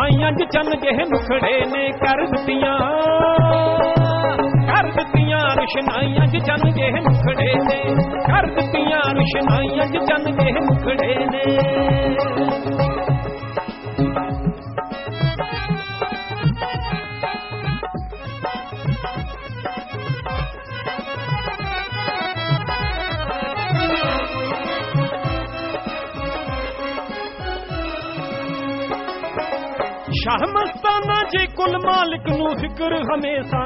रुशनाइयां चन जे मुखड़े ने कर दितियां रुशनाइयां चन जे मुखड़े ने कर दितियां रुशनाइयां चन जे मुखड़े ने। शाह मस्ताना जी कुल मालिक नू फिक्र हमेशा,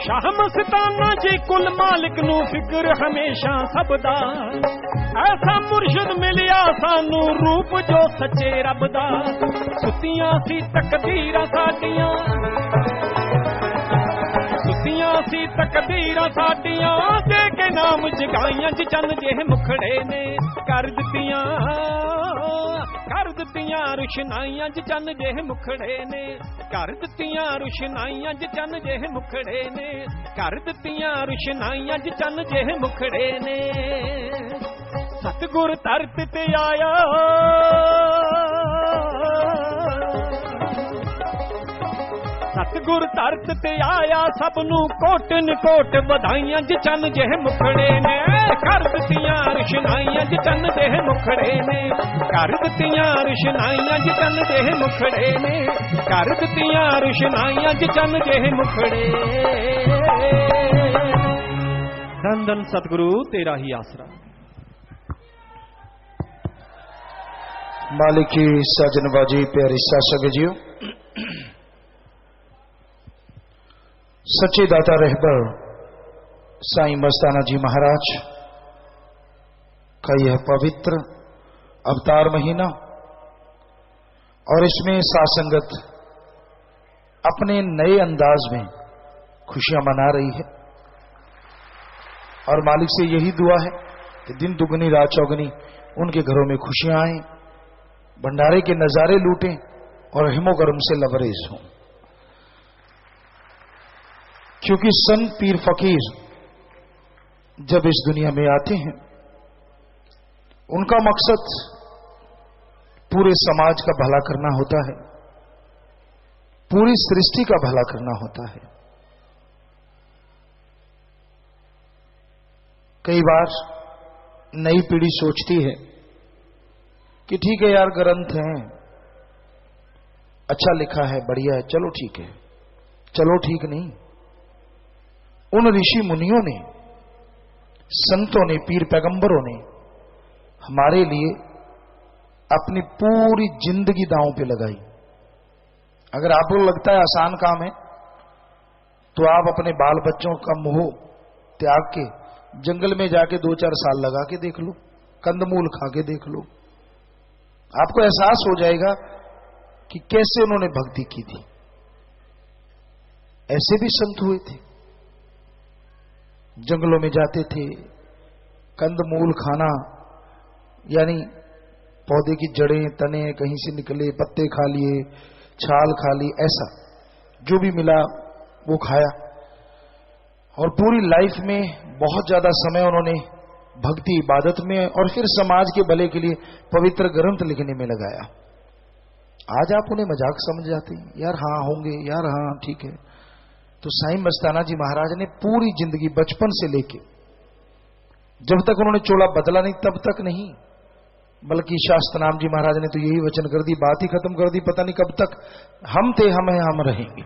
शाह मस्ताना जी कुल मालिक नू फिक्र हमेशा सबदा। ऐसा मुर्शिद मिलिया सानू रूप जो सच्चे रब दा। सुतियां सी तकदीरां साडियां, सुतियां सी तकदीरां साडियां दे के नाम जगाइयां चन जे मुखड़े ने कर दितियां रुशनाइयां चन जे मुखड़े ने कर दितियां रुशनाइयां चन जे मुखड़े ने कर दितियां रुशनाइयां चन जे मुखड़े ने। सतगुर धरत ते आया सतगुर धरत ते आया सबनू कोटन कोट बधाइयां चन जे मुखड़े ने कर दितियां रुशनाइयां चन जे मुखड़े ने कर दितियां रुशनाइयां चन जे मुखड़े ने कर दितियां रुशनाइयां चन जे मुखड़े। धन धन सतगुरु तेरा ही आसरा। मालिकी साजन बाजी प्यारी शासक जी, सच्चे दाता रहबर साईं मस्ताना जी महाराज का यह पवित्र अवतार महीना और इसमें सासंगत अपने नए अंदाज में खुशियां मना रही है और मालिक से यही दुआ है कि दिन दुगनी रात चौगनी उनके घरों में खुशियां आए, भंडारे के नजारे लूटें और हिमो गर्म से लबरेज हों। क्योंकि संत पीर फकीर जब इस दुनिया में आते हैं उनका मकसद पूरे समाज का भला करना होता है, पूरी सृष्टि का भला करना होता है। कई बार नई पीढ़ी सोचती है कि ठीक है यार, ग्रंथ हैं, अच्छा लिखा है, बढ़िया है, चलो ठीक है। चलो ठीक नहीं, उन ऋषि मुनियों ने, संतों ने, पीर पैगंबरों ने हमारे लिए अपनी पूरी जिंदगी दांव पे लगाई। अगर आपको लगता है आसान काम है तो आप अपने बाल बच्चों का मोह त्याग के जंगल में जाके 2-4 साल लगा के देख लो, कंदमूल खा के देख लो, आपको एहसास हो जाएगा कि कैसे उन्होंने भक्ति की थी। ऐसे भी संत हुए थे, जंगलों में जाते थे, कंदमूल खाना यानी पौधे की जड़ें तने कहीं से निकले, पत्ते खा लिए, छाल खा ली, ऐसा जो भी मिला वो खाया और पूरी लाइफ में बहुत ज्यादा समय उन्होंने भक्ति इबादत में और फिर समाज के भले के लिए पवित्र ग्रंथ लिखने में लगाया। आज आप उन्हें मजाक समझ जाते हैं, यार हाँ होंगे, यार हाँ ठीक है। तो साईं मस्ताना जी महाराज ने पूरी जिंदगी बचपन से लेके जब तक उन्होंने चोला बदला नहीं तब तक नहीं, बल्कि शास्त्रनाम जी महाराज ने तो यही वचन कर दी, बात ही खत्म कर दी, पता नहीं कब तक हम थे, हम हैं, हम रहेंगे।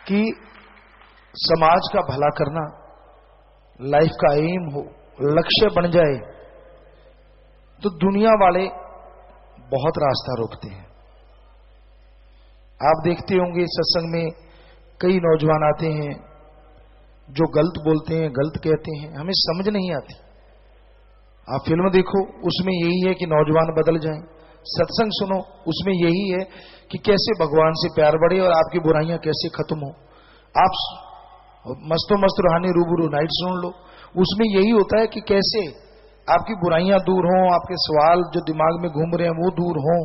कि समाज का भला करना लाइफ का एम हो, लक्ष्य बन जाए तो दुनिया वाले बहुत रास्ता रोकते हैं। आप देखते होंगे सत्संग में कई नौजवान आते हैं जो गलत बोलते हैं, गलत कहते हैं, हमें समझ नहीं आती। आप फिल्म देखो, उसमें यही है कि नौजवान बदल जाएं। सत्संग सुनो, उसमें यही है कि कैसे भगवान से प्यार बढ़े और आपकी बुराइयां कैसे खत्म हो। आप मस्तो मस्त रूहानी रूबरू नाइट सुन लो, उसमें यही होता है कि कैसे आपकी बुराइयां दूर हों, आपके सवाल जो दिमाग में घूम रहे हैं वो दूर हों,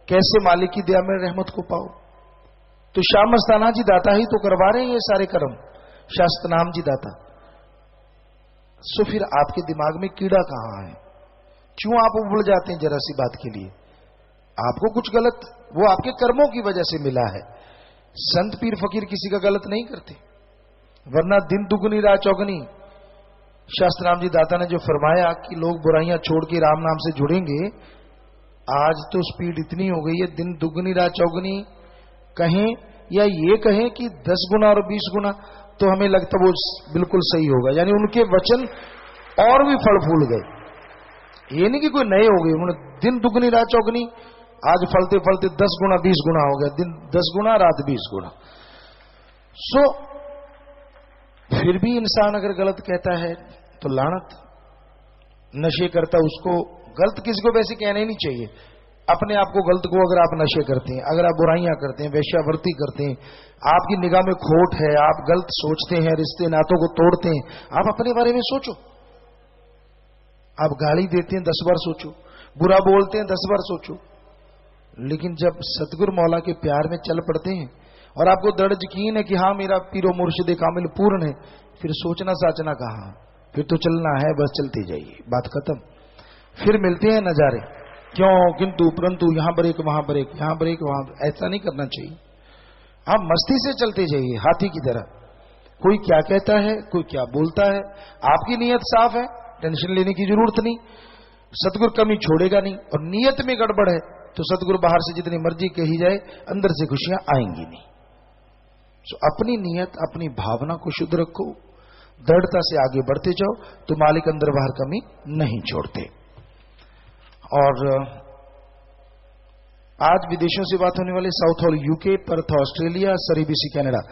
कैसे मालिक की दया में रहमत को पाओ। तो शाह मस्ताना जी दाता ही तो करवा रहे हैं ये सारे कर्म, शास्त्रनाम जी दाता। सो फिर आपके दिमाग में कीड़ा कहां है? क्यों आप उबल जाते हैं जरा सी बात के लिए? आपको कुछ गलत, वो आपके कर्मों की वजह से मिला है। संत पीर फकीर किसी का गलत नहीं करते, वरना दिन दुगनी रात चौगनी। शास्त्राम जी दाता ने जो फरमाया कि लोग बुराइयां छोड़ के राम नाम से जुड़ेंगे, आज तो स्पीड इतनी हो गई है, दिन दुगनी रात चौगनी कहें या ये कहें कि 10 गुना और 20 गुना, तो हमें लगता वो बिल्कुल सही होगा। यानी उनके वचन और भी फल फूल गए। ये नहीं कि कोई नए हो गए, उन्होंने दिन दुगनी रात चौगनी, आज फलते फलते 10 गुना 20 गुना हो गया, दिन 10 गुना रात 20 गुना। सो फिर भी इंसान अगर गलत कहता है तो लानत। नशे करता उसको गलत, किसी को वैसे कहना ही नहीं चाहिए। अपने आप को गलत को अगर आप नशे करते हैं, अगर आप बुराइयां करते हैं, वेश्यावृत्ति करते हैं, आपकी निगाह में खोट है, आप गलत सोचते हैं, रिश्ते नातों को तोड़ते हैं, आप अपने बारे में सोचो। आप गाली देते हैं 10 बार सोचो, बुरा बोलते हैं 10 बार सोचो। लेकिन जब सतगुरु मौला के प्यार में चल पड़ते हैं और आपको दृढ़ यकीन है कि हाँ मेरा पीरो मुर्शिद कामिल पूर्ण है, फिर सोचना साचना कहाँ, फिर तो चलना है, बस चलते जाइए, बात खत्म। फिर मिलते हैं नजारे, क्यों किंतु परंतु, यहां ब्रेक वहां ब्रेक, यहां ब्रेक वहां, ऐसा नहीं करना चाहिए। आप मस्ती से चलते जाइए हाथी की तरह। कोई क्या कहता है, कोई क्या बोलता है, आपकी नीयत साफ है, टेंशन लेने की जरूरत नहीं। सतगुरु कमी छोड़ेगा नहीं, और नीयत में गड़बड़ है तो सतगुरु बाहर से जितनी मर्जी कही जाए, अंदर से खुशियां आएंगी नहीं। तो अपनी नीयत, अपनी भावना को शुद्ध रखो, दृढ़ता से आगे बढ़ते जाओ, तो मालिक अंदर बाहर कमी नहीं छोड़ते। और आज विदेशों से बात होने वाले south hall UK, Perth Australia, सरी बीसी कनाडा।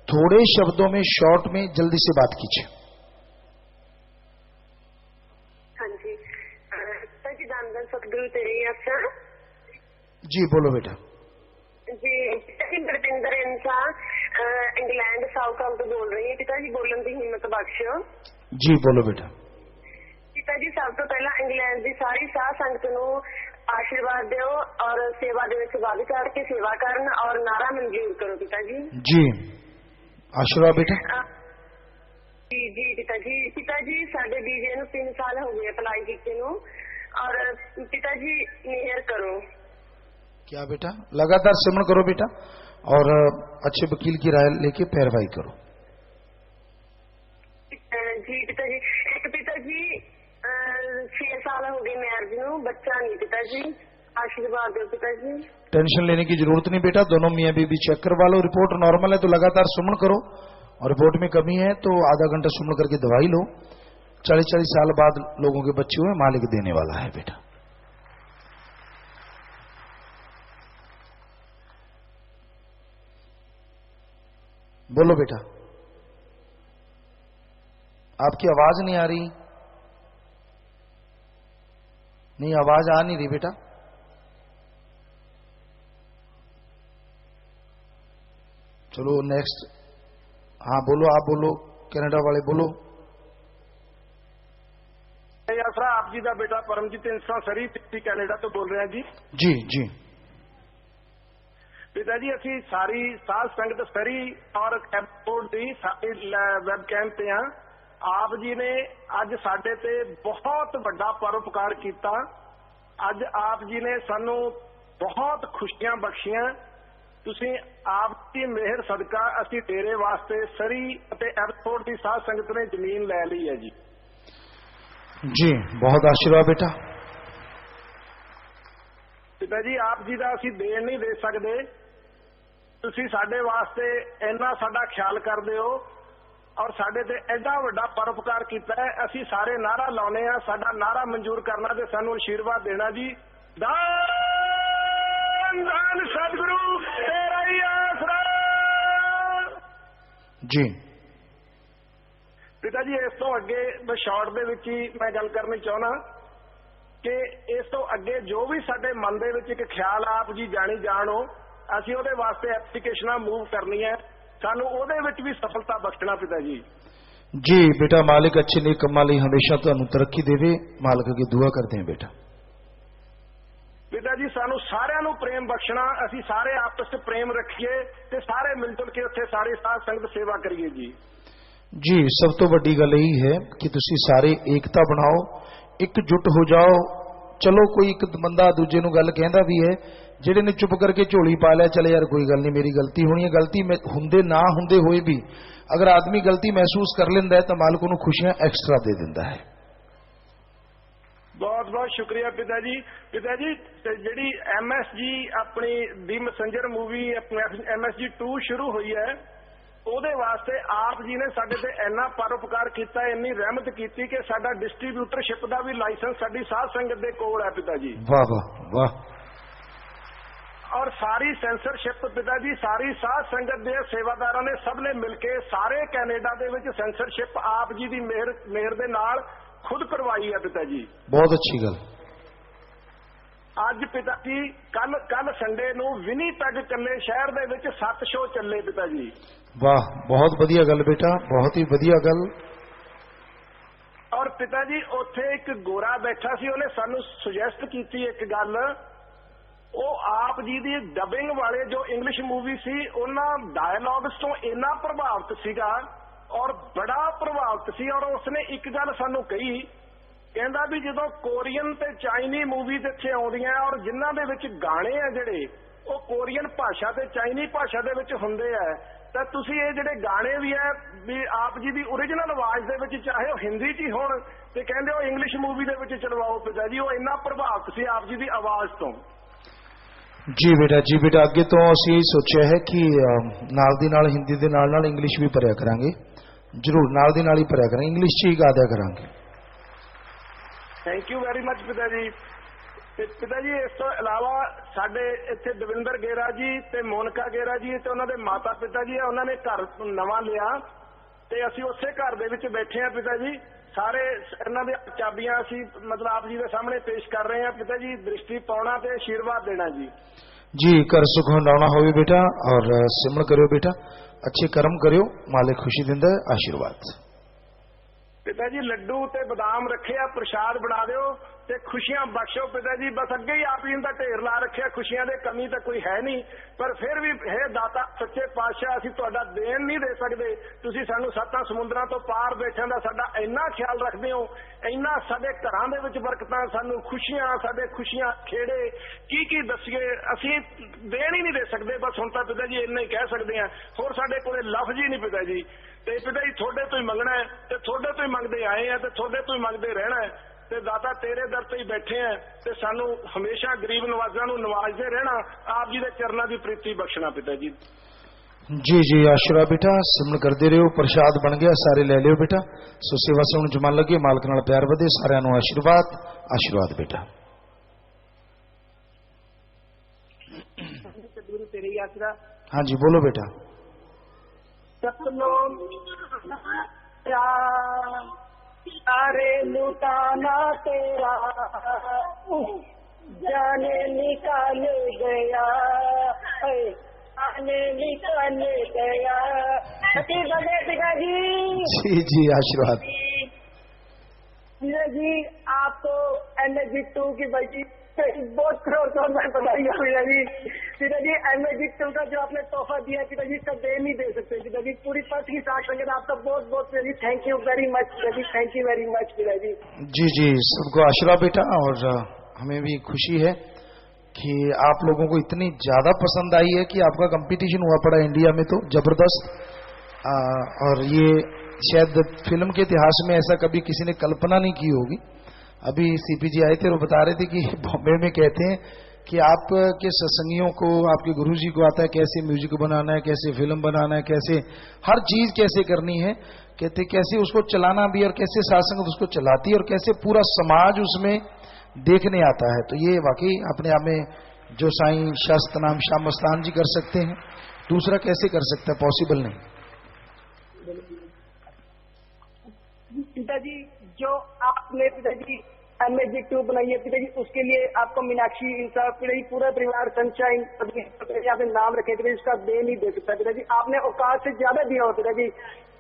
थोड़े शब्दों में, शॉर्ट में, जल्दी से बात कीजिए। हाँ जी, धन सतगुरु तेरे आशा जी, बोलो बेटा। जी, पिताजी बरपिंदर इंसा इंग्लैंड साउथ हॉल तो बोल रही है। पिताजी बोलन की हिम्मत बख्शो। जी बोलो बेटा। पिताजी सब तो पहला इंग्लैंड की सारी साध संगत नू आशीर्वाद दो और सेवा दे विच वध चढ़ के सेवा करन और नारा मंजूर करो पिताजी। जी आशीर्वाद बेटा। जी जी पिताजी। पिताजी साडे बीजे नू 3 साल हो गए अप्लाई कीते नू, और पिताजी मेहर करो। क्या बेटा? लगातार सिमरन करो बेटा, और अच्छे वकील की राय लेके पैरवाई करो। जी पिताजी। एक पिताजी 6 साल हो गए मैरिज नू, बच्चा नहीं पिताजी, आशीर्वाद दो पिताजी। टेंशन लेने की जरूरत नहीं बेटा, दोनों मियाँ बीबी चेक करवा लो, रिपोर्ट नॉर्मल है तो लगातार सुमन करो, और रिपोर्ट में कमी है तो आधा घंटा सुमन करके दवाई लो। 40-40 साल बाद लोगों के बच्चे हुए, मालिक देने वाला है बेटा। बोलो बेटा। आपकी आवाज नहीं आ रही? नहीं, आवाज आ नहीं रही बेटा। चलो नेक्स्ट। हाँ बोलो, आप बोलो, कनाडा वाले बोलो। आप जी का बेटा परमजीत इंसा सरी कैनेडा तो बोल रहे हैं जी। जी जी पिता जी, असी सारी साध संगत सरी और कैंपोर्ट की सारी वैब कैंप पे हाँ। आप जी ने अज साडे ते बहुत बड़ा परोपकार किया। अज आप जी ने सानू बहुत खुशियां बख्शियां। तुसी आप की मेहर सदका असी डेरे वास्ते सरी अते एयरपोर्ट की साध संगत ने जमीन ले ली है जी। जी बहुत आशीर्वाद बेटा। पिता जी, आप जी का असी देन नहीं दे सकते, तुसी साडे वास्ते इन्ना साडा ख्याल करदे हो और साडे ते एडा वड्डा परोपकार कीता है। असी सारे नारा लाउने आ, साडा नारा मंजूर करना ते सानू आशीर्वाद देना जी। दान दान सतगुरु तेरा ही आसरा। जी पिता जी, इस तो अगे मैं शॉर्ट दे विच ही मैं गल करनी चाहना कि इस तो अगे जो भी साडे मन दे विच एक ख्याल आप जी जानी जानो, असी ਉਹਦੇ वास्ते एप्लीकेशन मूव करनी है, सानू ਉਹਦੇ ਵਿੱਚ भी सफलता बख्शना पिता जी। जी बेटा, मालिक अच्छे नेक कम्मां लई हमेशा तुहानू तरक्की देवे, मालिक अगे दुआ करते हैं बेटा। पिता जी, सानू सारिਆਂ ਨੂੰ प्रेम बख्शना, असी सारे आपस में प्रेम रखिए ते सारे मिलजुल के उत्थे सारी साध संगत सेवा करिए जी। जी सब तो वड्डी गल यही है कि तुसी सारे एकता बनाओ, एकजुट हो जाओ, चलो कोई एक बंदा दूजे नूं गल कहंदा भी है, जिहड़े ने चुप करके झोली पा लिया, चले यार कोई गल नहीं, मेरी गलती होनी है। गलती हुंदे ना हुंदे होए भी अगर आदमी गलती महसूस कर लेंदा है तो मालिक उहनूं खुशियां एक्स्ट्रा दे दिंदा है। बहुत बहुत शुक्रिया पिता जी। पिता जी जी MSG अपनी दी मैसेंजर मूवी MSG 2 शुरू हुई है, ਉਹਦੇ ਵਾਸਤੇ ਆਪ ਜੀ ਨੇ ਸਾਡੇ ਤੇ ਇੰਨਾ ਪਰਉਪਕਾਰ ਕੀਤਾ, ਇੰਨੀ ਰਹਿਮਤ ਕੀਤੀ ਕਿ ਸਾਡਾ ਡਿਸਟ੍ਰੀਬਿਊਟਰਸ਼ਿਪ ਦਾ ਵੀ ਲਾਇਸੈਂਸ ਸਾਡੀ ਸਾਧ ਸੰਗਤ ਦੇ ਕੋਲ ਹੈ ਪਿਤਾ ਜੀ। ਵਾਹ ਵਾਹ ਵਾਹ। ਔਰ ਸਾਰੀ ਸੈਂਸਰਸ਼ਿਪ ਪਿਤਾ ਜੀ, ਸਾਰੀ ਸਾਧ ਸੰਗਤ ਦੇ ਸੇਵਾਦਾਰਾਂ ਨੇ ਸਭ ਨੇ ਮਿਲ ਕੇ ਸਾਰੇ ਕੈਨੇਡਾ ਦੇ ਵਿੱਚ ਸੈਂਸਰਸ਼ਿਪ ਆਪ ਜੀ ਦੀ ਮਿਹਰ ਦੇ ਨਾਲ ਖੁਦ ਕਰਵਾਈ ਹੈ ਪਿਤਾ ਜੀ। ਬਹੁਤ ਅੱਛੀ ਗੱਲ। ਅੱਜ ਪਿਤਾ ਜੀ ਕੱਲ ਸੰਡੇ ਨੂੰ ਵਿਨੀਪੈਗ ਚੱਲੇ ਸ਼ਹਿਰ ਦੇ ਵਿੱਚ 7 ਸ਼ੋਅ ਚੱਲੇ ਪਿਤਾ ਜੀ। वाह, बहुत बढ़िया गल बेटा, बहुत ही बढ़िया गल। और पिता जी उत्थे एक गोरा बैठा सी, उन्हें सानू सुजैसट की एक गल, वो आप जी दी डबिंग वाले जो इंग्लिश मूवी सी उन्हां डायलॉग्स तो इन्ना प्रभावित सीगा और बड़ा प्रभावित सी। और उसने एक गल सानू कही, कहंदा भी जदों कोरियन ते चाइनी मूवीज इत्थे आउंदियां और जिन्हां दे विच गाने आ जिहड़े वो कोरियन भाषा ते चाइनी भाषा दे विच हुंदे आ, ਤਾਂ ਤੁਸੀਂ ਇਹ ਜਿਹੜੇ ਗਾਣੇ ਵੀ ਹੈ ਵੀ ਆਪ ਜੀ ਦੀ ओरिजिनल ਆਵਾਜ਼ ਦੇ ਵਿੱਚ ਚਾਹੇ ਉਹ ਹਿੰਦੀ 'ਚ ਹੀ ਹੋਣ ਤੇ ਕਹਿੰਦੇ ਉਹ ਇੰਗਲਿਸ਼ ਮੂਵੀ ਦੇ ਵਿੱਚ ਚਲਵਾਓ ਪਿਤਾ ਜੀ। ਉਹ ਇੰਨਾ ਪ੍ਰਭਾਵਿਤ ਸੀ ਆਪ ਜੀ ਦੀ ਆਵਾਜ਼ ਤੋਂ। जी बेटा अगे तो ਅਸੀਂ ਸੋਚਿਆ ਹੈ ਕਿ ਨਾਲ ਦੀ ਨਾਲ ਹਿੰਦੀ ਦੇ ਨਾਲ ਨਾਲ ਇੰਗਲਿਸ਼ ਵੀ ਭਰਿਆ ਕਰਾਂਗੇ, ਜ਼ਰੂਰ ਨਾਲ ਦੀ ਨਾਲ ਹੀ ਭਰਿਆ ਕਰਾਂਗੇ, ਇੰਗਲਿਸ਼ 'ਚ ਹੀ ਗਾ ਦਿਆ ਕਰਾਂਗੇ। ਥੈਂਕ ਯੂ ਵੈਰੀ ਮਚ ਪਿਤਾ ਜੀ। ਤੇ ਪਿਤਾ ਜੀ ਇਸ ਤੋਂ ਇਲਾਵਾ ਸਾਡੇ ਇੱਥੇ ਦਵਿੰਦਰ ਗੇਰਾ ਜੀ ਤੇ ਮੋਨਕਾ ਗੇਰਾ ਜੀ ਤੇ ਉਹਨਾਂ ਦੇ ਮਾਤਾ ਪਿਤਾ ਜੀ ਉਹਨਾਂ ਨੇ ਘਰ ਨਵਾਂ ਲਿਆ ਤੇ ਅਸੀਂ ਉਸੇ ਘਰ ਦੇ ਵਿੱਚ ਬੈਠੇ ਆ ਪਿਤਾ ਜੀ। ਸਾਰੇ ਇਹਨਾਂ ਦੇ ਚਾਬੀਆਂ ਅਸੀਂ ਮਤਲਬ ਆਪ ਜੀ ਦੇ ਸਾਹਮਣੇ ਪੇਸ਼ ਕਰ ਰਹੇ ਹਾਂ ਪਿਤਾ ਜੀ, ਦ੍ਰਿਸ਼ਟੀ ਪਾਉਣਾ ਤੇ ਆਸ਼ੀਰਵਾਦ ਦੇਣਾ ਜੀ। जी घर सुख हंडाउना होवे बेटा और सिमरण करियो बेटा, अच्छे कर्म करियो, मालिक खुशी दिंदा है, आशीर्वाद। पिता जी लड्डू ते बादाम रखे आ, प्रसाद बना दिओ ते खुशियां बख्शो पिता जी। बस अगे ही आप जी दा ढेर ला रखे, खुशियां दे कमी तो कोई है नहीं, पर फिर भी हे दाता सच्चे पातशाह असीं तुहाडा देन नहीं दे सकदे। तुसीं सानूं सत्तां समुंदरां तो पार बैठिआं दा साडा इंना ख्याल रखदे हो, इंना साडे घरां दे विच बरकतां, सानूं खुशियां, साडे खुशियां खेड़े की दसीए, असीं देन ही नहीं दे सकदे। बस हुण तां पिता जी इन्ना ही कह सकदे हां, होर साडे कोले लफ्ज़ ही नहीं पिता जी। ते पिता जी थोड़े तो ही मंगना है ते थोड़े तो ही मंगते आए हैं ते थोड़े तो ही मंगते रहना है। ते दाता तेरे दर ते ही बैठे हैं ते सानू हमेशा गरीब नवाजां नू नवाजदे रहना, आप जी दे चरनां दी प्रीति बख्शना पिता जी। जी आशीर्वाद बेटा, सिमरण करते रहो, प्रसाद बन गया, सारे ले लियो बेटा। सो सेवा से हुण जमान लगे, मालिक नाल प्यार वधे, सारिआं नू आशीर्वाद बेटा। तेरे यात्रा हाँ जी बोलो बेटा। सपनों सारे लुटाना तेरा जाने निकाल गया, आने निकाल गया। पिताजी जी आशीर्वाद जी। आपको MSG 2 की बल्कि बहुत करोड़ मैं बधाई पिताजी। पिताजी MSG 2 का जो आपने तोहफा दिया पिताजी, इसका दे नहीं दे सकते पिताजी। पूरी फर्स्ट की साथ संगत आपका बहुत बहुत पिताजी थैंक यू वेरी मच पिताजी, थैंक यू वेरी मच पिताजी। जी सबको आशीर्वाद बेटा। और हमें भी खुशी है कि आप लोगों को इतनी ज्यादा पसंद आई है कि आपका कंपटीशन हुआ पड़ा इंडिया में तो जबरदस्त। और ये शायद फिल्म के इतिहास में ऐसा कभी किसी ने कल्पना नहीं की होगी। अभी CPG आए थे और बता रहे थे कि बॉम्बे में कहते हैं कि आपके सत्संगियों को, आपके गुरुजी को आता है कैसे म्यूजिक बनाना है, कैसे फिल्म बनाना है, कैसे हर चीज कैसे करनी है, कहते कैसे उसको चलाना भी और कैसे सात्संग उसको चलाती है और कैसे पूरा समाज उसमें देखने आता है। तो ये वाकई अपने आप में जो साईं शास्त्र नाम श्याम मस्तान जी कर सकते हैं, दूसरा कैसे कर सकता है, पॉसिबल नहीं। पिताजी जो आपने पिताजी MSG 2 बनाई है पिताजी, उसके लिए आपको मीनाक्षी इंसाफ पिताजी पूरा परिवार सनशाइन आपने नाम रखे पिताजी, उसका दे नहीं दे सकता पिताजी। आपने औकात से ज्यादा दिया हो पिताजी।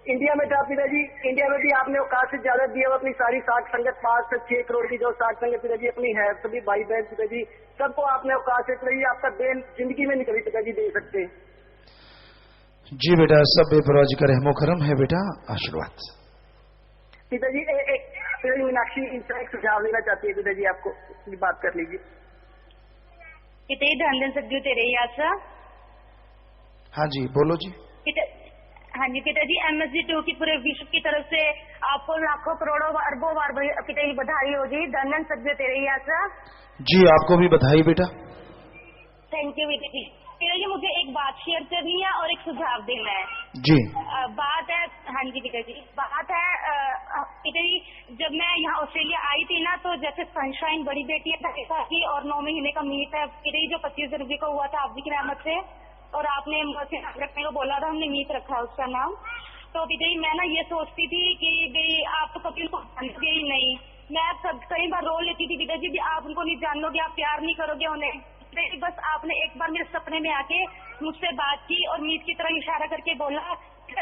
इंडिया में था पिताजी, इंडिया में भी आपने औकात से ज्यादा दिया हो। अपनी सारी साठ संगत 5 से 6 करोड़ की जो साठ संगत पिताजी अपनी है, सभी भाई बहन पिताजी सबको आपने औकात से पिताजी, आपका देन जिंदगी में नहीं कभी पिताजी दे सकते। जी बेटा, सब बेपरवाह जी का रहमो करम है बेटा, आशीर्वाद। पिताजी पिताजी मीनाक्षी इनसे एक सुझाव लेना चाहती है। पिताजी आपको बात कर लीजिए। पिताजी धन सदगुरु तेरे ही आशा। हाँ जी बोलो जी। हाँ जी पिताजी, MSG2 की पूरे विश्व की तरफ से आपको लाखों करोड़ों अरबों बार पिताजी बधाई हो जी। धन सदगुरु तेरे ही आशा। जी आपको भी बधाई बेटा। थैंक यू पिताजी। पिताजी मुझे एक बात शेयर करनी है और एक सुझाव देना है जी। बात है, हाँ जी पिताजी, बात है पिताजी, जब मैं यहाँ ऑस्ट्रेलिया आई थी ना, तो जैसे सनशाइन बड़ी बेटी है की और 9 महीने का मीट है पिताजी, जो 25 जनवरी को हुआ था आप की रहमत से, और आपने रखने को बोला था, हमने मीट रखा है उसका नाम। तो पिताजी मैं ना ये सोचती थी कि भाई आप तो कभी उनको जानोगे ही नहीं। मैं कई बार रो लेती थी पिताजी, भी आप उनको नहीं जानोगे, आप प्यार नहीं करोगे उन्हें। बस आपने एक बार मेरे सपने में आके मुझसे बात की और मीत की तरह इशारा करके बोला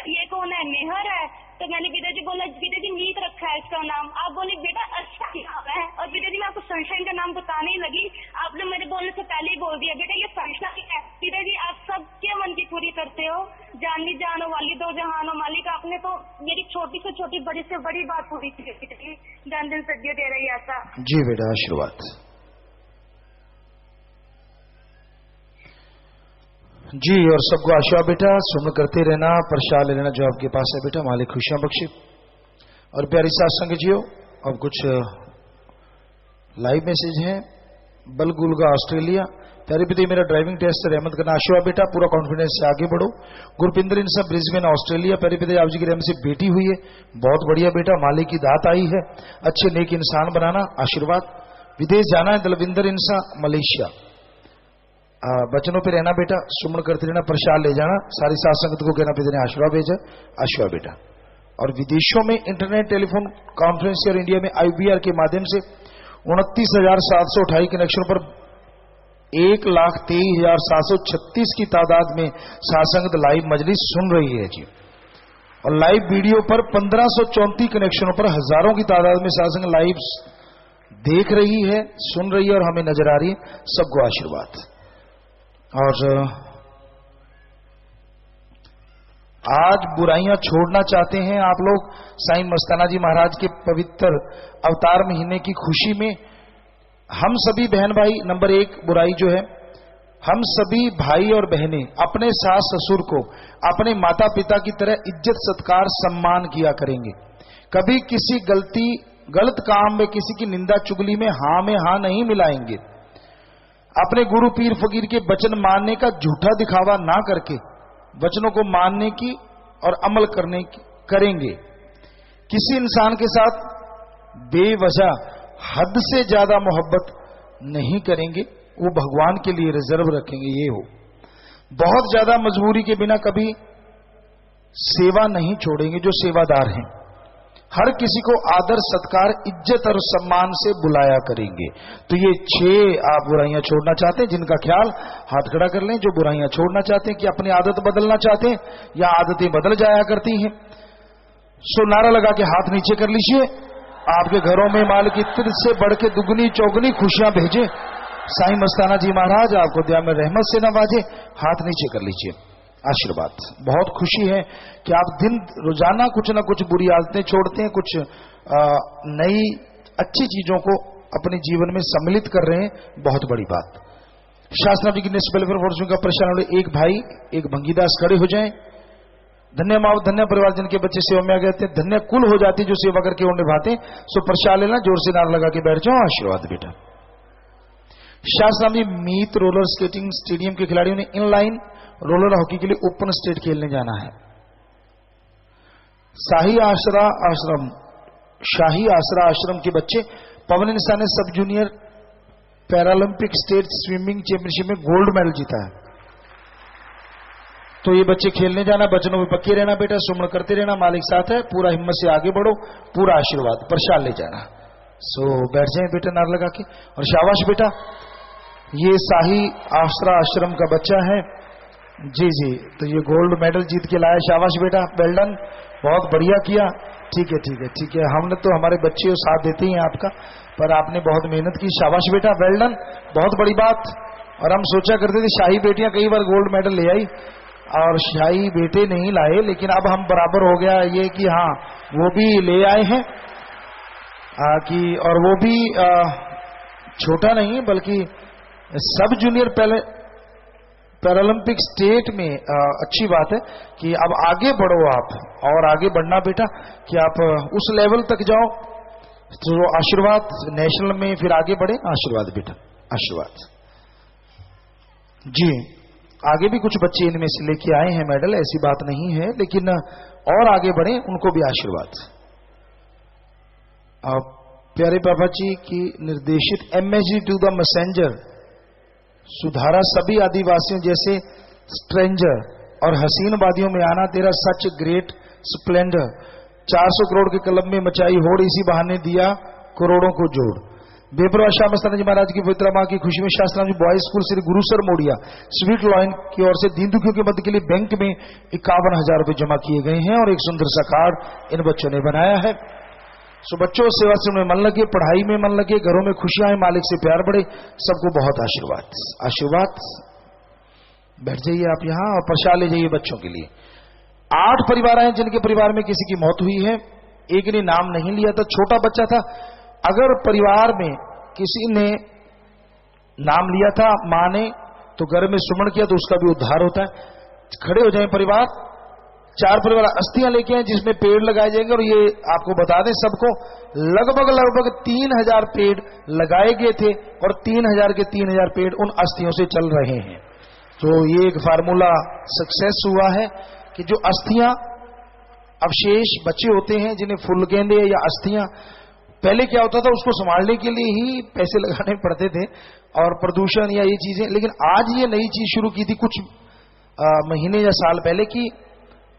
ये कौन है, मेहर है। तो मैंने पिताजी बोला पिताजी मीत रखा है इसका नाम। आप बोले बेटा अच्छा नाम है। और पिताजी मैं आपको सनशाइन का नाम बताने ही लगी, आपने मेरे बोलने से पहले ही बोल दिया बेटा ये सनशाइन है। पिताजी आप सबके मन की पूरी करते हो, जाननी जानो वाली दो जहानो मालिक, आपने तो मेरी छोटी से छोटी बड़ी से बड़ी बात पूरी की पिताजी। धन सद्य दे रही ऐसा। जी बेटा आशीर्वाद जी। और सबको आशीर्वाद बेटा, सुन करते रहना, प्रसाद ले लेना जो आपके पास है बेटा, मालिक खुशियां बख्शे। और प्यारी साथ संग जियो। अब कुछ लाइव मैसेज है। बलगुलगा ऑस्ट्रेलिया, प्यारे पिता मेरा ड्राइविंग टेस्ट से रहमत करना। आशीर्वाद बेटा, पूरा कॉन्फिडेंस से आगे बढ़ो। गुरपिंदर इन सब ब्रिस्बेन ऑस्ट्रेलिया, प्यारे पिता आप जी की रहमत से बेटी हुई है, बहुत बढ़िया बेटा, मालिक की दात आई है, अच्छे नेक इंसान बनाना। आशीर्वाद। विदेश जाना है दलविंदर इंसा मलेशिया, बचनों पे रहना बेटा, सुमन करते रहना, प्रसाद ले जाना, सारी साथ संगत को कहना पिता ने आशीर्वाद भेजा। आशीर्वाद बेटा। और विदेशों में इंटरनेट टेलीफोन कॉन्फ्रेंस और इंडिया में IVR के माध्यम से 29,728 कनेक्शन पर 1,23,736 की तादाद में साथ संगत लाइव मजलिस सुन रही है जी। और लाइव वीडियो पर 1534 कनेक्शनों पर हजारों की तादाद में साथ संगत लाइव देख रही है, सुन रही है और हमें नजर आ रही है। सबको आशीर्वाद। और आज बुराइयां छोड़ना चाहते हैं आप लोग, साईं मस्ताना जी महाराज के पवित्र अवतार महीने की खुशी में हम सभी बहन भाई, नंबर 1 बुराई जो है, हम सभी भाई और बहनें अपने सास ससुर को अपने माता पिता की तरह इज्जत सत्कार सम्मान किया करेंगे। कभी किसी गलत काम में किसी की निंदा चुगली में हाँ नहीं मिलाएंगे। अपने गुरु पीर फकीर के वचन मानने का झूठा दिखावा ना करके वचनों को मानने की और अमल करने की करेंगे। किसी इंसान के साथ बेवजह हद से ज्यादा मोहब्बत नहीं करेंगे, वो भगवान के लिए रिजर्व रखेंगे। ये हो बहुत ज्यादा मजबूरी के बिना कभी सेवा नहीं छोड़ेंगे जो सेवादार हैं। हर किसी को आदर सत्कार इज्जत और सम्मान से बुलाया करेंगे। तो ये 6 आप बुराइयां छोड़ना चाहते हैं, जिनका ख्याल हाथ खड़ा कर लें। जो बुराइयां छोड़ना चाहते हैं, कि अपनी आदत बदलना चाहते हैं या आदतें बदल जाया करती हैं, सो नारा लगा के हाथ नीचे कर लीजिए। आपके घरों में माल की तिल से बढ़ के दुगनी चौगनी खुशियां भेजे। साईं मस्ताना जी महाराज आपको दया में रहमत से नवाजे। हाथ नीचे कर लीजिए। आशीर्वाद। बहुत खुशी है कि आप दिन रोजाना कुछ ना कुछ बुरी आदतें छोड़ते हैं, कुछ नई अच्छी चीजों को अपने जीवन में सम्मिलित कर रहे हैं। बहुत बड़ी बात। शासना जी की नेशनल वेलफेयर फोर्स का प्रशासन, एक भाई एक भंगीदास खड़े हो जाएं। धन्य माँ धन्य परिवार जिनके बच्चे सेवा में आ गए थे, धन्य कुल हो जाती जो सेवा करके और निभाते। सो प्रसाद लेना, जोर से नारा लगा के बैठ जाओ। आशीर्वाद बेटा। शासना जी मीत रोलर स्केटिंग स्टेडियम के खिलाड़ियों ने इनलाइन रोलर हॉकी के लिए ओपन स्टेट खेलने जाना है। शाही आसरा आश्रम के बच्चे पवन इंसान ने सब junior Paralympic state swimming championship में गोल्ड मेडल जीता है। तो ये बच्चे खेलने जाना, बचनों में पक्के रहना बेटा, सुमन करते रहना, मालिक साथ है, पूरा हिम्मत से आगे बढ़ो, पूरा आशीर्वाद। प्रसाद ले जाना। सो बैठ जाए बेटा नार लगा के। और शाबाश बेटा, ये शाही आसरा आश्रम का बच्चा है जी जी। तो ये गोल्ड मेडल जीत के लाया। शाबाश बेटा, वेल डन, बहुत बढ़िया किया। ठीक है ठीक है ठीक है। हमने तो हमारे बच्चे साथ देते हैं आपका, पर आपने बहुत मेहनत की। शाबाश बेटा, वेल डन, बहुत बड़ी बात। और हम सोचा करते थे शाही बेटियां कई बार गोल्ड मेडल ले आई और शाही बेटे नहीं लाए, लेकिन अब हम बराबर हो गया ये कि हाँ वो भी ले आए हैं। कि और वो भी छोटा नहीं बल्कि सब जूनियर पैरालंपिक स्टेट में। अच्छी बात है कि अब आगे बढ़ो आप, और आगे बढ़ना बेटा कि आप उस लेवल तक जाओ। तो आशीर्वाद नेशनल में फिर आगे बढ़े। आशीर्वाद बेटा, आशीर्वाद जी। आगे भी कुछ बच्चे इनमें से लेके आए हैं मेडल, ऐसी बात नहीं है, लेकिन और आगे बढ़े, उनको भी आशीर्वाद। प्यारे बाबा जी की निर्देशित MSG टू द मैसेंजर सुधारा सभी आदिवासियों जैसे स्ट्रेंजर और हसीन वादियों में आना, तेरा सच ग्रेट स्प्लेंडर। 400 करोड़ के क्लब में मचाई होड़, इसी बहाने दिया करोड़ों को जोड़। बेपरवाह श्याम मस्ताना जी महाराज की पवित्र मां की खुशी में शास्त्राम जी बॉयज स्कूल श्री गुरुसर मोड़िया स्वीट लॉइन की ओर से दीन दुखियों के मदद के लिए बैंक में 51,000 रुपए जमा किए गए हैं और एक सुंदर सा कार्ड इन बच्चों ने बनाया है। सो बच्चों, सेवा से में मन लगे, पढ़ाई में मन लगे, घरों में खुशियां आए, मालिक से प्यार बढ़े। सबको बहुत आशीर्वाद। आशीर्वाद। बैठ जाइए आप यहां और प्रसाद ले जाइए बच्चों के लिए। 8 परिवार हैं जिनके परिवार में किसी की मौत हुई है। एक ने नाम नहीं लिया था, छोटा बच्चा था। अगर परिवार में किसी ने नाम लिया था मां ने, तो घर में सुमन किया तो उसका भी उद्धार होता है। खड़े हो जाएं परिवार। 4 परिवार अस्थियां लेके आए जिसमें पेड़ लगाए जाएंगे, और ये आपको बता दें सबको, लगभग 3000 पेड़ लगाए गए थे और 3000 के 3000 पेड़ उन अस्थियों से चल रहे हैं। तो ये एक फार्मूला सक्सेस हुआ है कि जो अस्थियां अवशेष बचे होते हैं, जिन्हें फूल गेंदे या अस्थियां, पहले क्या होता था उसको संभालने के लिए ही पैसे लगाने पड़ते थे और प्रदूषण या ये चीजें, लेकिन आज ये नई चीज शुरू की थी कुछ महीने या साल पहले कि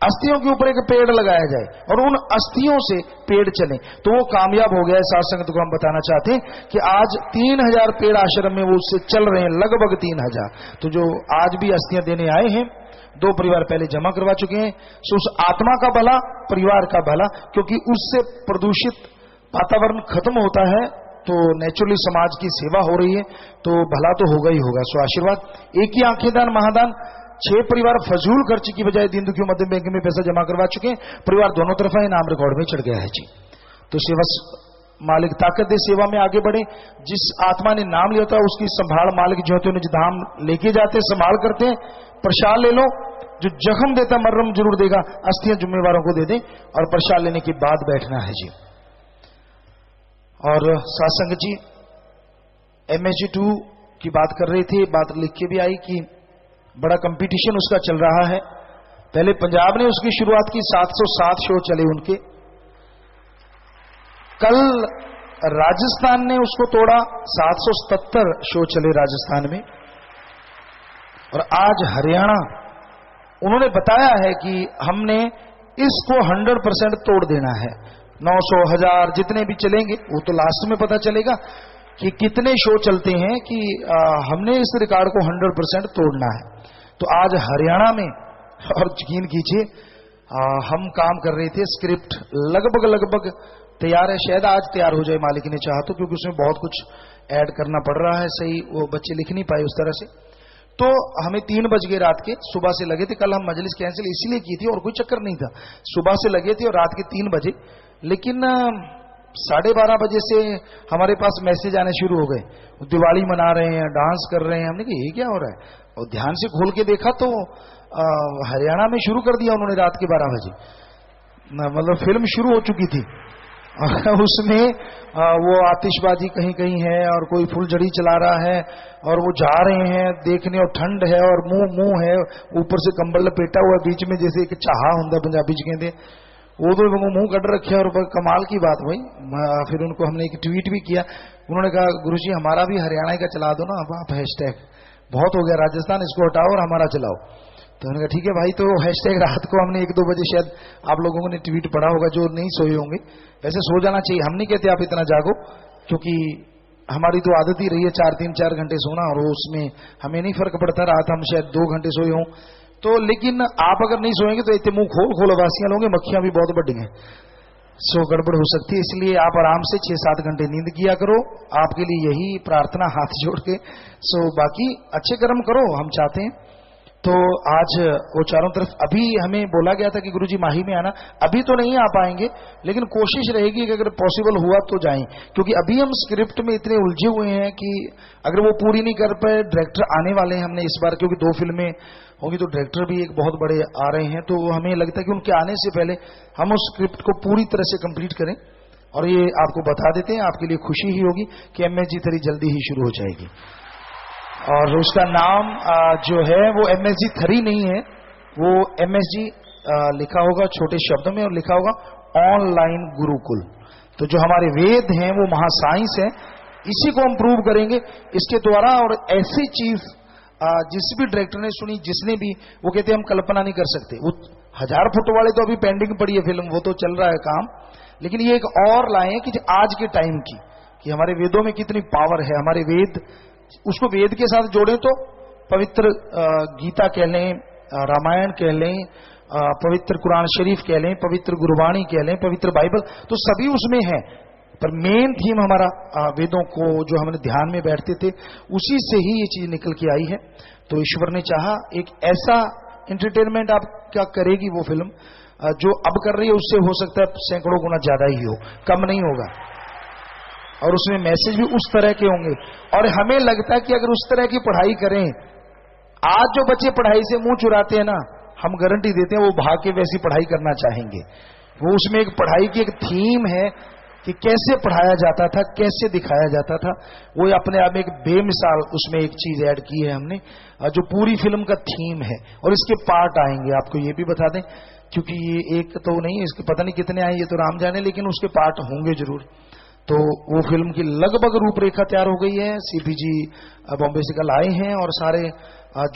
अस्थियों के ऊपर एक पेड़ लगाया जाए और उन अस्थियों से पेड़ चले। तो वो कामयाब हो गया है। साथ संगत को हम बताना चाहते हैं कि आज 3000 पेड़ आश्रम में वो उससे चल रहे हैं, लगभग 3000। तो जो आज भी अस्थियां देने आए हैं, 2 परिवार पहले जमा करवा चुके हैं। सो उस आत्मा का भला, परिवार का भला, क्योंकि उससे प्रदूषित वातावरण खत्म होता है तो नेचुरली समाज की सेवा हो रही है, तो भला तो होगा ही होगा। सो आशीर्वाद। एक ही आंखें दान महादान। 6 परिवार फजूल खर्च की बजाय दीन दुखियों मध्य बैंक में पैसा जमा करवा चुके हैं। परिवार दोनों तरफ है, नाम रिकॉर्ड में चढ़ गया है जी। तो सेवा मालिक ताकत दे, सेवा में आगे बढ़े। जिस आत्मा ने नाम लिया था उसकी संभाल मालिक ज्योतियों ने धाम लेके जाते, संभाल करते हैं। प्रसाद ले लो। जो जख्म देता मर्रम जरूर देगा। अस्थियां जुम्मेवारों को दे दें और प्रसाद लेने के बाद बैठना है जी। और सासंग जी MSG 2 की बात कर रहे थे, बात लिख के भी आई कि बड़ा कंपटीशन उसका चल रहा है। पहले पंजाब ने उसकी शुरुआत की, 707 शो चले उनके। कल राजस्थान ने उसको तोड़ा, 777 शो चले राजस्थान में। और आज हरियाणा, उन्होंने बताया है कि हमने इसको 100% तोड़ देना है। 900 1000 जितने भी चलेंगे वो तो लास्ट में पता चलेगा कि कितने शो चलते हैं, कि हमने इस रिकॉर्ड को 100% तोड़ना है। तो आज हरियाणा में, और यकीन कीजिए हम काम कर रहे थे, स्क्रिप्ट लगभग तैयार है। शायद आज तैयार हो जाए मालिक ने चाहा तो, क्योंकि उसमें बहुत कुछ ऐड करना पड़ रहा है। सही वो बच्चे लिख नहीं पाए उस तरह से। तो हमें 3 बज गए रात के, सुबह से लगे थे। कल हम मजलिस कैंसिल इसलिए की थी और कोई चक्कर नहीं था। सुबह से लगे थे और रात के 3 बजे, लेकिन 12:30 बजे से हमारे पास मैसेज आने शुरू हो गए, दिवाली मना रहे हैं, डांस कर रहे हैं। हमने कहा ये क्या हो रहा है, और ध्यान से खोल के देखा तो हरियाणा में शुरू कर दिया उन्होंने रात के 12 बजे। मतलब फिल्म शुरू हो चुकी थी और उसमें वो आतिशबाजी कहीं कहीं है और कोई फुलझड़ी चला रहा है और वो जा रहे हैं देखने, और ठंड है और मुंह है, ऊपर से कंबल लपेटा हुआ, बीच में जैसे एक चाहा होता पंजाबी च कहते, वो तो मुंह कट रखे और कमाल की बात हुई। फिर उनको हमने एक ट्वीट भी किया। उन्होंने कहा गुरुजी हमारा भी हरियाणा का चला दो ना आप हैशटैग, बहुत हो गया राजस्थान, इसको हटाओ और हमारा चलाओ। तो उन्होंने कहा ठीक है भाई। तो हैशटैग रात को हमने 1-2 बजे, शायद आप लोगों ने ट्वीट पढ़ा होगा जो नहीं सोए होंगे। वैसे सो जाना चाहिए, हम नहीं कहते आप इतना जागो, क्योंकि हमारी तो आदत ही रही है 4 घंटे सोना, और उसमें हमें नहीं फर्क पड़ता। रात हम शायद 2 घंटे सोए हों तो, लेकिन आप अगर नहीं सोएंगे तो इतने मुंह खोल वासियां लोगे, मक्खियां भी बहुत बढ़ हैं, सो गड़बड़ हो सकती है। इसलिए आप आराम से 6-7 घंटे नींद किया करो। आपके लिए यही प्रार्थना हाथ जोड़ के। सो बाकी अच्छे कर्म करो, हम चाहते हैं। तो आज वो चारों तरफ, अभी हमें बोला गया था कि गुरुजी माही में आना, अभी तो नहीं आ पाएंगे, लेकिन कोशिश रहेगी कि अगर पॉसिबल हुआ तो जाएं, क्योंकि अभी हम स्क्रिप्ट में इतने उलझे हुए हैं कि अगर वो पूरी नहीं कर पाए, डायरेक्टर आने वाले हैं हमने इस बार, क्योंकि 2 फिल्में होगी तो डायरेक्टर भी एक बहुत बड़े आ रहे हैं, तो हमें लगता है कि उनके आने से पहले हम उस स्क्रिप्ट को पूरी तरह से कंप्लीट करें। और ये आपको बता देते हैं, आपके लिए खुशी ही होगी कि MSG 3 जल्दी ही शुरू हो जाएगी। और उसका नाम जो है वो MSG 3 नहीं है, वो MSG लिखा होगा छोटे शब्दों में और लिखा होगा ऑनलाइन गुरुकुल। तो जो हमारे वेद हैं वो महासाइंस है, इसी को हम प्रूव करेंगे इसके द्वारा। और ऐसी चीज जिस भी डायरेक्टर ने सुनी, जिसने भी, वो कहते हैं हम कल्पना नहीं कर सकते। वो 1000 फुट वाले तो अभी पेंडिंग पड़ी है फिल्म, वो तो चल रहा है काम, लेकिन ये एक और लाए कि आज के टाइम की, कि हमारे वेदों में कितनी पावर है। हमारे वेद, उसको वेद के साथ जोड़ें तो पवित्र गीता कह लें, रामायण कह लें, पवित्र कुरान शरीफ कह लें, पवित्र गुरबाणी कह लें, पवित्र बाइबल, तो सभी उसमें है। पर मेन थीम हमारा वेदों को जो हमने ध्यान में बैठते थे, उसी से ही ये चीज निकल के आई है। तो ईश्वर ने चाहा एक ऐसा एंटरटेनमेंट आप क्या करेगी वो फिल्म, जो अब कर रही है उससे हो सकता है सैकड़ों गुना ज्यादा ही हो, कम नहीं होगा। और उसमें मैसेज भी उस तरह के होंगे। और हमें लगता है कि अगर उस तरह की पढ़ाई करें, आज जो बच्चे पढ़ाई से मुंह चुराते हैं ना, हम गारंटी देते हैं वो भाग के वैसी पढ़ाई करना चाहेंगे। वो उसमें एक पढ़ाई की एक थीम है कि कैसे पढ़ाया जाता था, कैसे दिखाया जाता था, वो अपने आप में एक बेमिसाल उसमें एक चीज ऐड की है हमने, जो पूरी फिल्म का थीम है। और इसके पार्ट आएंगे, आपको ये भी बता दें, क्योंकि ये एक तो नहीं, इसके पता नहीं कितने आए, ये तो राम जाने, लेकिन उसके पार्ट होंगे जरूर। तो वो फिल्म की लगभग रूपरेखा तैयार हो गई है। CPG बॉम्बे से कल आए हैं और सारे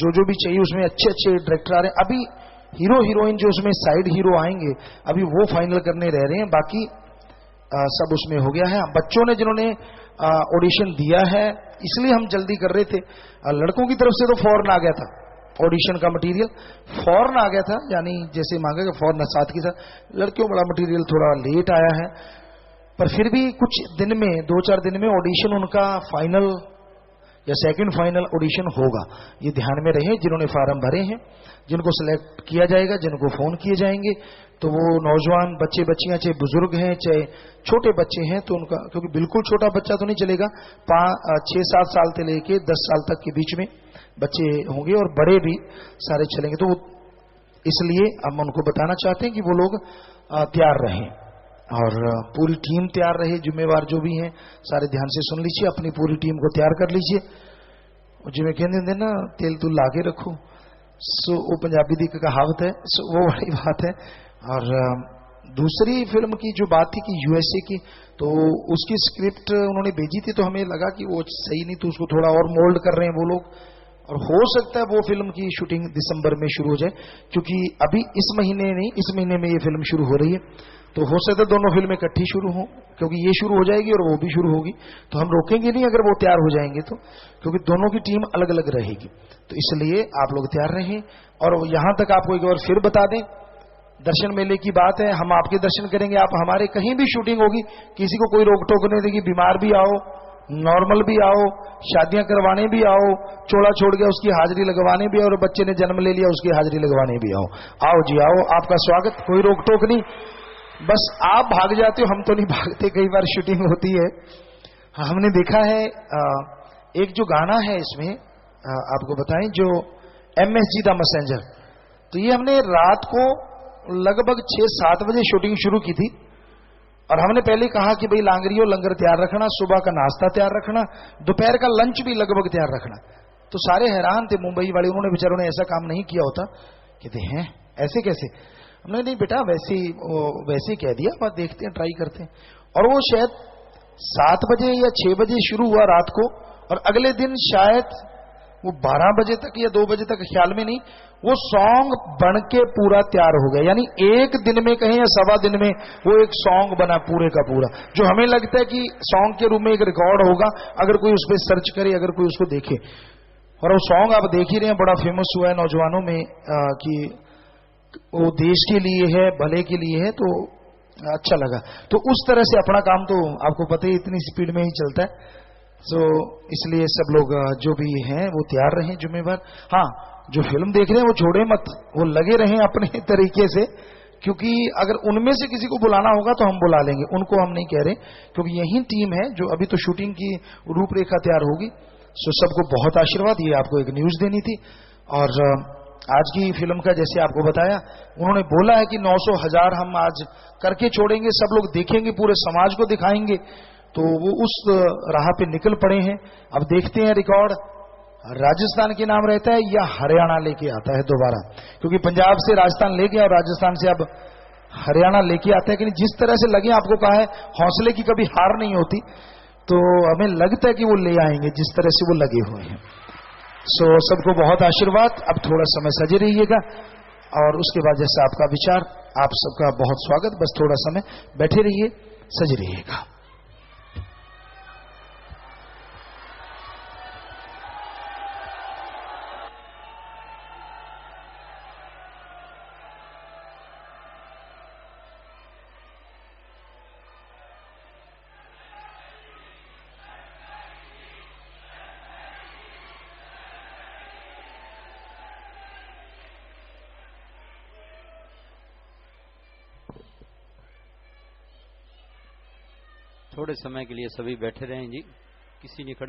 जो भी चाहिए उसमें अच्छे अच्छे डायरेक्टर आ रहे हैं। अभी हीरो हीरोइन जो उसमें साइड हीरो आएंगे, अभी वो फाइनल करने रह रहे हैं, बाकी सब उसमें हो गया है। बच्चों ने जिन्होंने ऑडिशन दिया है, इसलिए हम जल्दी कर रहे थे। लड़कों की तरफ से तो फौरन आ गया था ऑडिशन का मटेरियल, फौरन आ गया था, यानी जैसे मांगा गया फौरन साथ के साथ। लड़कियों वाला मटेरियल थोड़ा लेट आया है, पर फिर भी कुछ दिन में, 2-4 दिन में ऑडिशन उनका फाइनल या सेकंड फाइनल ऑडिशन होगा। ये ध्यान में रहे, जिन्होंने फार्म भरे हैं, जिनको सिलेक्ट किया जाएगा, जिनको फोन किए जाएंगे, तो वो नौजवान बच्चे बच्चियां, चाहे बुजुर्ग हैं चाहे छोटे बच्चे हैं, तो उनका, क्योंकि बिल्कुल छोटा बच्चा तो नहीं चलेगा, 6-7 साल से लेके 10 साल तक के बीच में बच्चे होंगे और बड़े भी सारे चलेंगे। तो इसलिए हम उनको बताना चाहते हैं कि वो लोग तैयार रहें और पूरी टीम तैयार रहे। जिम्मेवार जो भी हैं सारे ध्यान से सुन लीजिए, अपनी पूरी टीम को तैयार कर लीजिए। और जिम्मे कहते ना, तेल तूल लाके रखो, सो वो पंजाबी दी कहावत है, सो वो बड़ी बात है। और दूसरी फिल्म की जो बात थी कि USA की, तो उसकी स्क्रिप्ट उन्होंने भेजी थी, तो हमें लगा कि वो सही नहीं, तो उसको थोड़ा और मोल्ड कर रहे हैं वो लोग, और हो सकता है वो फिल्म की शूटिंग दिसंबर में शुरू हो जाए, क्योंकि अभी इस महीने नहीं, इस महीने में ये फिल्म शुरू हो रही है। तो हो सकता है दोनों फिल्में इकट्ठी शुरू हो, क्योंकि ये शुरू हो जाएगी और वो भी शुरू होगी, तो हम रोकेंगे नहीं अगर वो तैयार हो जाएंगे तो, क्योंकि दोनों की टीम अलग अलग रहेगी। तो इसलिए आप लोग तैयार रहें। और यहां तक आपको एक बार फिर बता दें, दर्शन मेले की बात है, हम आपके दर्शन करेंगे, आप हमारे कहीं भी शूटिंग होगी, किसी को कोई रोक टोक नहीं देगी। बीमार भी आओ, नॉर्मल भी आओ, शादियां करवाने भी आओ, चोला छोड़ गया उसकी हाजिरी लगवाने भी आओ, और बच्चे ने जन्म ले लिया उसकी हाजिरी लगवाने भी आओ। आओ जी आओ, आपका स्वागत, कोई रोक टोक नहीं। बस आप भाग जाते हो, हम तो नहीं भागते, कई बार शूटिंग होती है। हमने देखा है एक जो गाना है इसमें, आपको बताएं, जो MSG द मैसेंजर, तो ये हमने रात को लगभग 6-7 बजे शूटिंग शुरू की थी। और हमने पहले कहा कि भाई लांगरियों लंगर तैयार रखना, सुबह का नाश्ता तैयार रखना, दोपहर का लंच भी लगभग तैयार रखना। तो सारे हैरान थे मुंबई वाले, उन्होंने बेचारों ने ऐसा काम नहीं किया होता। कहते हैं ऐसे कैसे? हमने नहीं बेटा, वैसे कह दिया, बस देखते हैं, ट्राई करते हैं। और वो शायद 7 बजे या 6 बजे शुरू हुआ रात को, और अगले दिन शायद वो 12 बजे तक या 2 बजे तक, ख्याल में नहीं, वो सॉन्ग बन के पूरा तैयार हो गया। यानी एक दिन में कहें या सवा दिन में वो एक सॉन्ग बना पूरे का पूरा, जो हमें लगता है कि सॉन्ग के रूप में एक रिकॉर्ड होगा अगर कोई उस पर सर्च करे, अगर कोई उसको देखे। और वो सॉन्ग आप देख ही रहे हैं, बड़ा फेमस हुआ है नौजवानों में, कि वो देश के लिए है, भले के लिए है, तो अच्छा लगा। तो उस तरह से अपना काम तो आपको पता ही इतनी स्पीड में ही चलता है। तो इसलिए सब लोग जो भी हैं वो तैयार रहें, जिम्मेवार। हाँ, जो फिल्म देख रहे हैं वो छोड़े मत, वो लगे रहें अपने तरीके से, क्योंकि अगर उनमें से किसी को बुलाना होगा तो हम बुला लेंगे, उनको हम नहीं कह रहे, क्योंकि यही टीम है जो अभी तो शूटिंग की रूपरेखा तैयार होगी। सो सबको बहुत आशीर्वाद, ये आपको एक न्यूज देनी थी। और आज की फिल्म का जैसे आपको बताया, उन्होंने बोला है कि 900 1000 हम आज करके छोड़ेंगे, सब लोग देखेंगे, पूरे समाज को दिखाएंगे, तो वो उस राह पे निकल पड़े हैं। अब देखते हैं रिकॉर्ड राजस्थान के नाम रहता है या हरियाणा लेके आता है दोबारा, क्योंकि पंजाब से राजस्थान ले गया और राजस्थान से अब हरियाणा लेके आता है कि नहीं। जिस तरह से लगे, आपको कहा है हौसले की कभी हार नहीं होती, तो हमें लगता है कि वो ले आएंगे जिस तरह से वो लगे हुए हैं। सो सबको बहुत आशीर्वाद। अब थोड़ा समय सजे रहिएगा और उसके बाद जैसा आपका विचार, आप सबका बहुत स्वागत। बस थोड़ा समय बैठे रहिए, सजे रहिएगा। थोड़े समय के लिए सभी बैठे रहें जी, किसी ने खड़े